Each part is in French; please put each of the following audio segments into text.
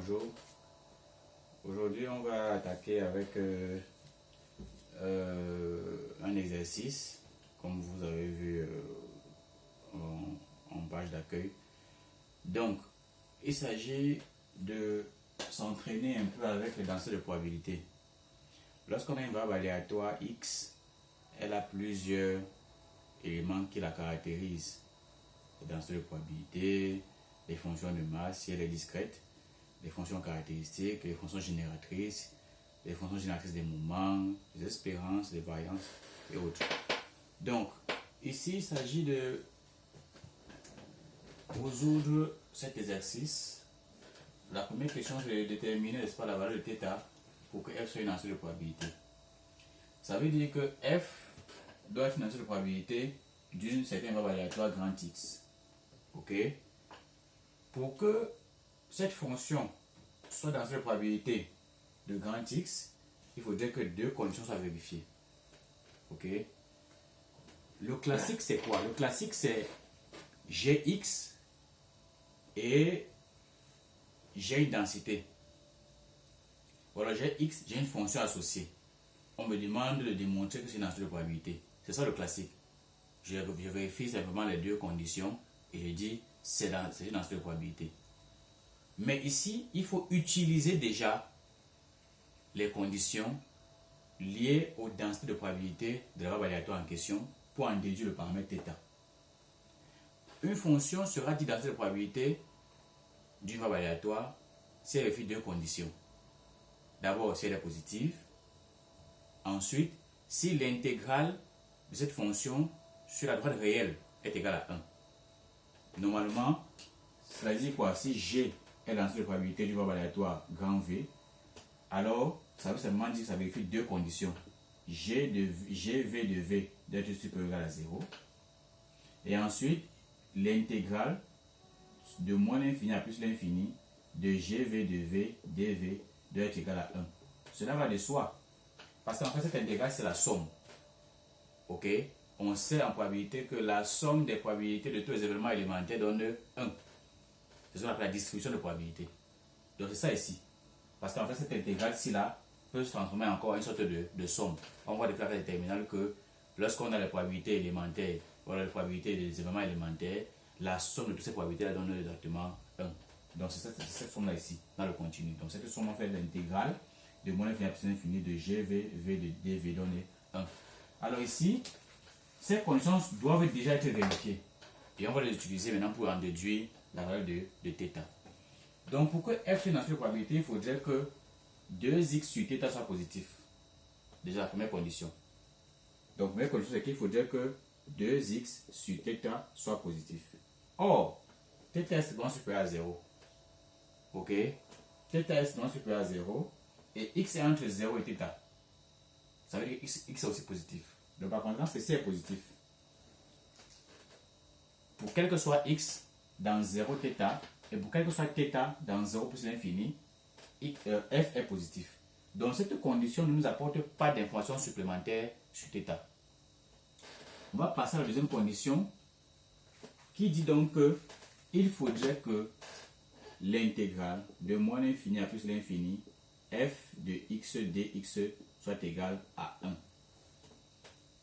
bonjour. Aujourd'hui, on va attaquer avec un exercice, comme vous avez vu en page d'accueil. Donc, il s'agit de s'entraîner un peu avec les densités de probabilité. Lorsqu'on a une variable aléatoire x, elle a plusieurs éléments qui la caractérisent. Les densités de probabilité, les fonctions de masse si elle est discrète, les fonctions caractéristiques, les fonctions génératrices des moments, des espérances, des variances et autres. Donc, ici, il s'agit de résoudre cet exercice. La première question, je vais déterminer, n'est-ce pas, la valeur de θ pour que f soit une densité de probabilité. Ça veut dire que f doit être une densité de probabilité d'une certaine variable aléatoire grand X. Ok? Pour que cette fonction soit dans une probabilité de grand X, il faudrait que deux conditions soient vérifiées. Ok? Le classique, c'est quoi? Le classique, c'est Gx et j'ai une densité. Voilà, Gx, j'ai une fonction associée. On me demande de démontrer que c'est une densité de probabilité. C'est ça le classique. Je vérifie simplement les deux conditions et je dis c'est une densité de probabilité. Mais ici, il faut utiliser déjà les conditions liées aux densités de probabilité de la variable aléatoire en question pour en déduire le paramètre θ. Une fonction sera dite densité de probabilité d'une variable aléatoire si elle vérifie deux conditions. D'abord, si elle est positive. Ensuite, si l'intégrale de cette fonction sur la droite réelle est égale à 1. Normalement, cela dit quoi? Si G est la densité de probabilité d'une variable aléatoire grand V, alors ça veut simplement dire que ça vérifie deux conditions. GV de V doit être supérieur ou égal à 0. Et ensuite, l'intégrale de moins l'infini à plus l'infini de GV de V dV doit être égal à 1. Cela va de soi. Parce qu'en fait, cette intégrale, c'est la somme. Ok? On sait en probabilité que la somme des probabilités de tous les événements élémentaires donne 1. C'est ce qu'on appelle la distribution de probabilité. Donc c'est ça ici. Parce qu'en fait, cette intégrale-ci là peut se transformer encore en une sorte de somme. On voit depuis la classe terminale que lorsqu'on a les probabilités élémentaires, voilà les probabilités des événements élémentaires, la somme de toutes ces probabilités là donne exactement 1. Donc c'est cette somme-là ici, dans le continu. Donc cette somme en fait l'intégrale de moins l'infini à plus l'infini de GV, V de dV donne 1. Alors ici, ces conditions doivent déjà être vérifiées. Et on va les utiliser maintenant pour en déduire la valeur de θ. Donc pour que f soit une densité de probabilité, il faudrait que 2x sur θ soit positif. Déjà la première condition. Donc la première condition, c'est qu'il faudrait que 2x sur θ soit positif. Or, θ est grand supérieur à 0. Ok? θ est grand supérieur à 0. Et x est entre 0 et θ. Ça veut dire que x est aussi positif. Donc par conséquent, ceci est positif. Pour quel que soit x dans 0 θ, et pour quel que soit θ dans 0 plus l'infini, f est positif. Donc cette condition ne nous apporte pas d'informations supplémentaires sur θ. On va passer à la deuxième condition qui dit donc que il faudrait que l'intégrale de moins l'infini à plus l'infini f de x dx soit égale à 1.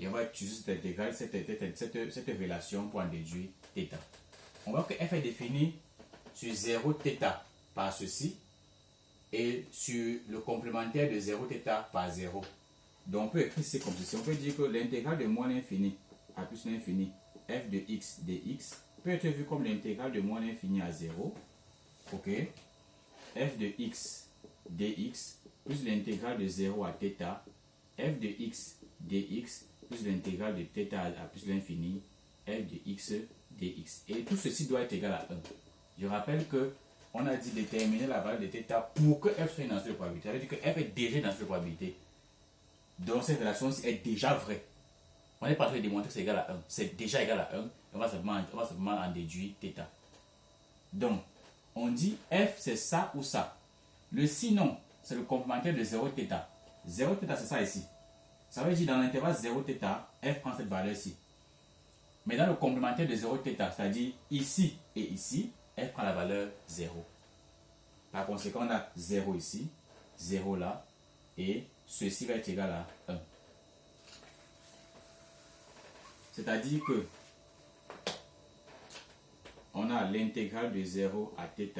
Et on va utiliser cette intégrale, cette relation pour en déduire θ. On voit que f est défini sur 0 θ par ceci et sur le complémentaire de 0 θ par 0. Donc on peut écrire ceci comme ceci. On peut dire que l'intégrale de moins l'infini à plus l'infini f de x dx peut être vu comme l'intégrale de moins l'infini à 0. Ok? F de x dx plus l'intégrale de 0 à θ f de x dx plus l'intégrale de θ à plus l'infini f de x dx. Et tout ceci doit être égal à 1. Je rappelle que on a dit déterminer la valeur de θ pour que f soit une densité de probabilité. Ça veut dire que f est déjà une densité de probabilité. Donc cette relation est déjà vraie. On n'est pas en train de démontrer que c'est égal à 1. C'est déjà égal à 1. On va simplement en déduire θ. Donc, on dit f c'est ça ou ça. Le sinon, c'est le complémentaire de 0 θ. 0 θ c'est ça ici. Ça veut dire dans l'intervalle 0 θ, f prend cette valeur-ci. Mais dans le complémentaire de 0 θ, c'est-à-dire ici et ici, f prend la valeur 0. Par conséquent, on a 0 ici, 0 là, et ceci va être égal à 1. C'est-à-dire que on a l'intégrale de 0 à θ,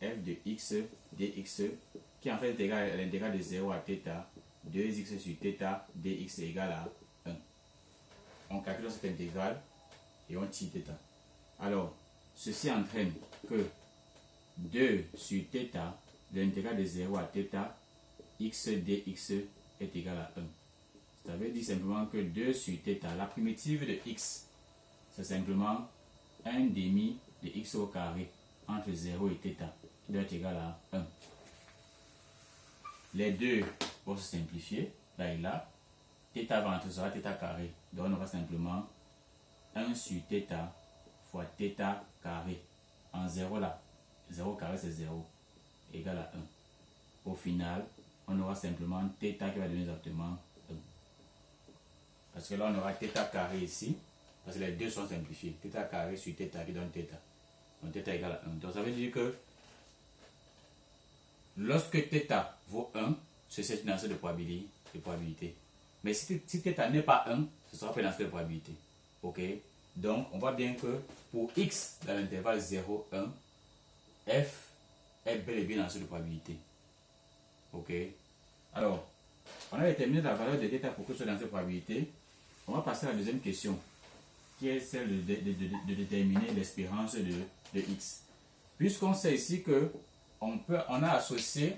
f de x dx, qui en fait est égal à l'intégrale de 0 à θ, 2x sur θ dx est égal à 1. On calcule cette intégrale et on tire θ. Alors, ceci entraîne que 2 sur θ, l'intégrale de 0 à θ, x dx est égal à 1. Ça veut dire simplement que 2 sur θ, la primitive de x, c'est simplement 1 demi de x au carré entre 0 et θ, qui doit être égal à 1. Les deux vont se simplifier, là et là. θ va entre sera θ carré, donc on aura simplement 1 sur θ fois θ carré. En 0 là, 0 carré c'est 0, égal à 1. Au final, on aura simplement θ qui va donner exactement 1. Parce que là, on aura θ carré ici, parce que les deux sont simplifiés. θ carré sur θ qui donne θ. Donc θ égale à 1. Donc ça veut dire que lorsque θ vaut 1, c'est une densité de probabilité. Mais si θ n'est pas 1, ce sera pas une densité de probabilité. Ok? Donc on voit bien que pour x dans l'intervalle 0, 1, f est bel et bien une densité de probabilité. Ok? Alors, on a déterminé la valeur de θ pour que ce soit dans cette probabilité. On va passer à la deuxième question, qui est celle de déterminer l'espérance de x. Puisqu'on sait ici que on peut associer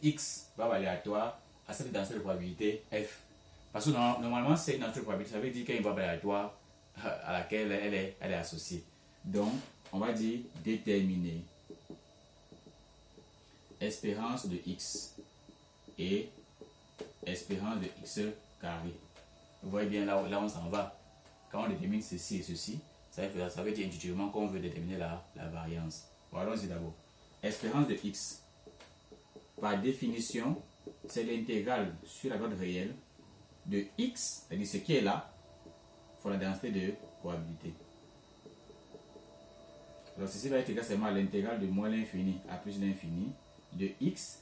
x valeur aléatoire à cette densité de probabilité f. Parce que normalement c'est une densité de probabilité, ça veut dire qu'il y a une valeur aléatoire à laquelle elle est associée. Donc on va dire déterminer espérance de x et espérance de x carré. Vous voyez bien là on s'en va. Quand on détermine ceci et ceci, ça veut dire intuitivement qu'on veut déterminer la variance. Bon, allons-y d'abord. Espérance de x, par définition, c'est l'intégrale sur la droite réelle de x, c'est-à-dire ce qui est là, pour la densité de probabilité. Alors ceci va être égal seulement à l'intégrale de moins l'infini à plus l'infini de x,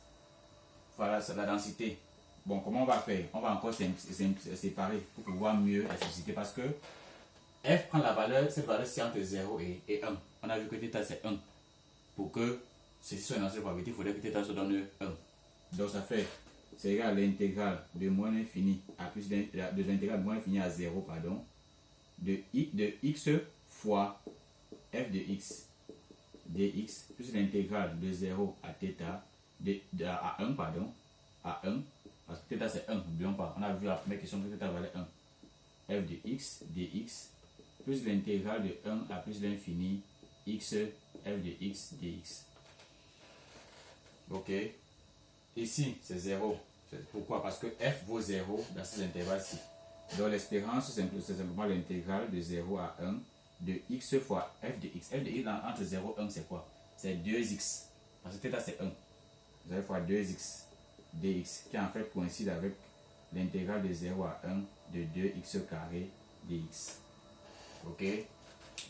voilà la densité. Bon, comment on va faire? On va encore séparer pour pouvoir mieux la simplicité parce que f prend la valeur, cette valeur-ci entre 0 et 1. On a vu que θ c'est 1. Pour que ceci soit une densité de probabilité, il faudrait que θ se donne 1. Donc ça fait, c'est égal à l'intégrale de moins l'infini à plus de l'intégrale de moins l'infini à 0, pardon, de x fois f de x dx plus l'intégrale de 0 à θ à 1, pardon, à 1, parce que θ c'est 1, n'oublions pas, on a vu la première question que θ valait 1. f de x dx plus l'intégrale de 1 à plus l'infini x f de x dx. Ok. Ici, c'est 0. Pourquoi? Parce que f vaut 0 dans ces intervalles-ci. Donc l'espérance, c'est simplement l'intégrale de 0 à 1 de x fois f de x. F de x entre 0 et 1, c'est quoi? C'est 2x. Parce que θ, c'est 1. 0 fois 2x dx, qui en fait coïncide avec l'intégrale de 0 à 1 de 2x carré dx. Ok?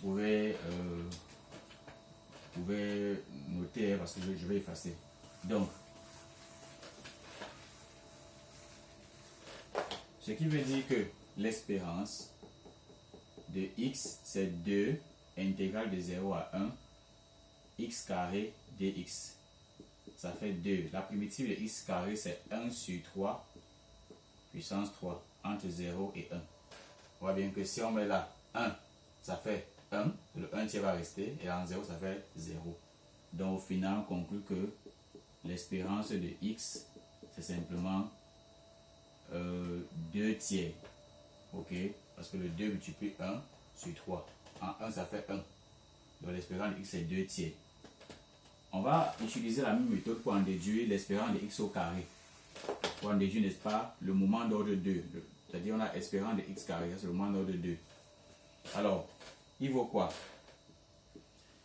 Vous pouvez noter parce que je vais effacer. Donc, ce qui veut dire que l'espérance de x, c'est 2 intégrale de 0 à 1 x carré dx. Ça fait 2. La primitive de x carré, c'est 1 sur 3 puissance 3 entre 0 et 1. On voit bien que si on met là 1, ça fait 1. Le 1 tiers va rester. Et en 0, ça fait 0. Donc au final, on conclut que l'espérance de x, c'est simplement 2 tiers. Ok? Parce que le 2 multiplie 1 sur 3. En 1, ça fait 1. Donc l'espérance de x, c'est 2 tiers. On va utiliser la même méthode pour en déduire l'espérance de x au carré. Pour en déduire, n'est-ce pas, le moment d'ordre 2. C'est-à-dire, on a espérance de x carré, c'est le moment d'ordre 2. Alors, il vaut quoi?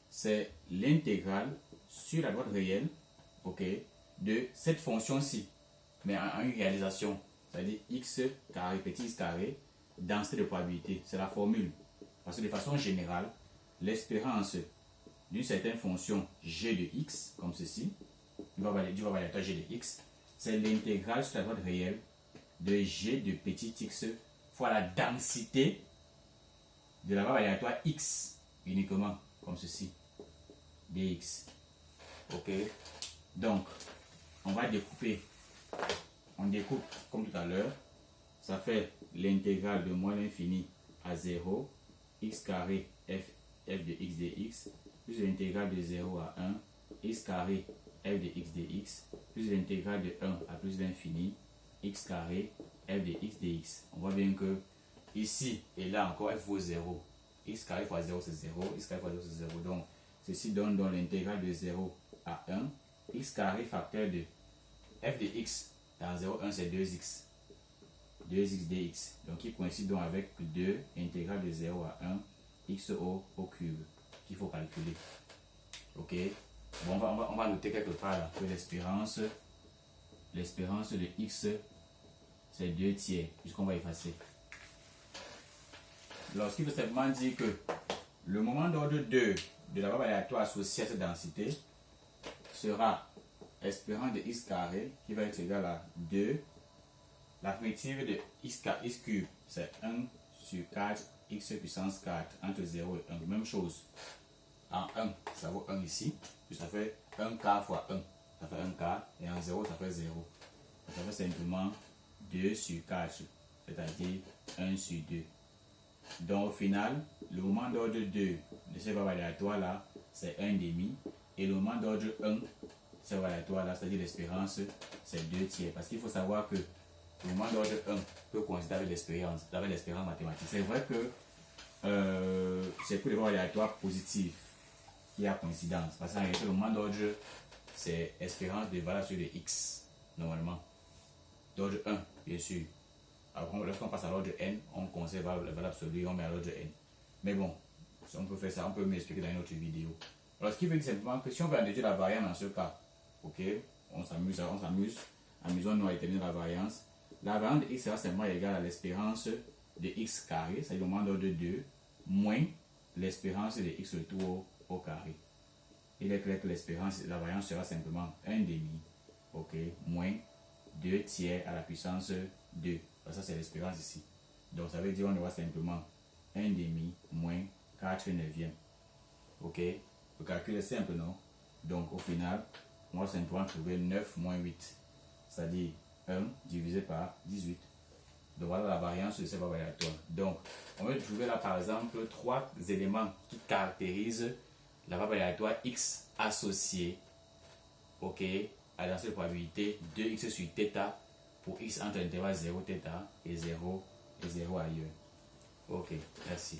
C'est l'intégrale sur la droite réelle, ok, de cette fonction-ci, mais en une réalisation. C'est-à-dire x carré, petit x carré, densité de probabilité. C'est la formule. Parce que de façon générale, l'espérance d'une certaine fonction g de x, comme ceci, du variateur g de x, c'est l'intégrale sur la droite réelle de g de petit x fois la densité de la variatoire x uniquement, comme ceci, dx. Ok, donc on va découper, on découpe comme tout à l'heure, ça fait l'intégrale de moins l'infini à 0, x carré f de x dx, plus l'intégrale de 0 à 1, x carré f de x dx, plus l'intégrale de 1 à plus l'infini, x carré f de x dx. On voit bien que ici et là encore f vaut 0. X carré fois 0 c'est 0, x carré fois 0 c'est 0. Donc ceci donne donc l'intégrale de 0 à 1, x carré facteur de f de x dans 0, 1 c'est 2x. 2x dx. Donc qui coïncide donc avec 2 intégrale de 0 à 1 x au cube qu'il faut calculer. Ok. Bon, on va noter quelque part là que l'espérance de x c'est 2 tiers puisqu'on va effacer. Lorsqu'il veut simplement dire que le moment d'ordre 2 de la variable aléatoire associée à cette densité sera espérance de x carré qui va être égal à 2. La primitive de x cube c'est 1 sur 4 x puissance 4 entre 0 et 1. Même chose. En 1, ça vaut 1 ici. Puis ça fait 1 quart fois 1. Ça fait 1 quart. Et en 0, ça fait 0. Ça fait simplement 2 sur 4. C'est-à-dire 1 sur 2. Donc au final, le moment d'ordre 2 de cette variable aléatoire là, c'est 1,5. Et le moment d'ordre 1 de cette variable aléatoire là, c'est-à-dire l'espérance, c'est 2 tiers. Parce qu'il faut savoir que le moment d'ordre 1 peut coïncider avec l'espérance mathématique. C'est vrai que c'est pour les variables aléatoires positives qu'il y a coïncidence. Parce qu'en réalité, le moment d'ordre, c'est espérance de valeur sur de x, normalement. D'ordre 1, bien sûr. Alors, lorsqu'on passe à l'ordre n, on conserve la valeur absolue et on met à l'ordre n. Mais bon, on peut faire ça, on peut m'expliquer dans une autre vidéo. Alors, ce qui veut dire simplement que si on veut analyser la variance dans ce cas, ok, on s'amuse, amusons-nous à établir la variance. La variance de x sera simplement égale à l'espérance de x carré, c'est-à-dire le moment d'ordre 2, moins l'espérance de x retour au carré. Il est clair que la variance sera simplement 1,5, ok, moins 2 tiers à la puissance 2. Ça c'est l'espérance ici. Donc ça veut dire qu'on aura simplement 1,5 moins 4 neuvièmes. Ok, le calcul est simple, non? Donc au final, on va simplement trouver 9 moins 8, c'est-à-dire 1 divisé par 18. Donc voilà la variance de cette variable aléatoire. Donc on va trouver là par exemple 3 éléments qui caractérisent la variable aléatoire x associée, ok, à la seule probabilité 2x sur θ pour x entre l'intervalle 0 θ et 0 ailleurs. Ok, merci.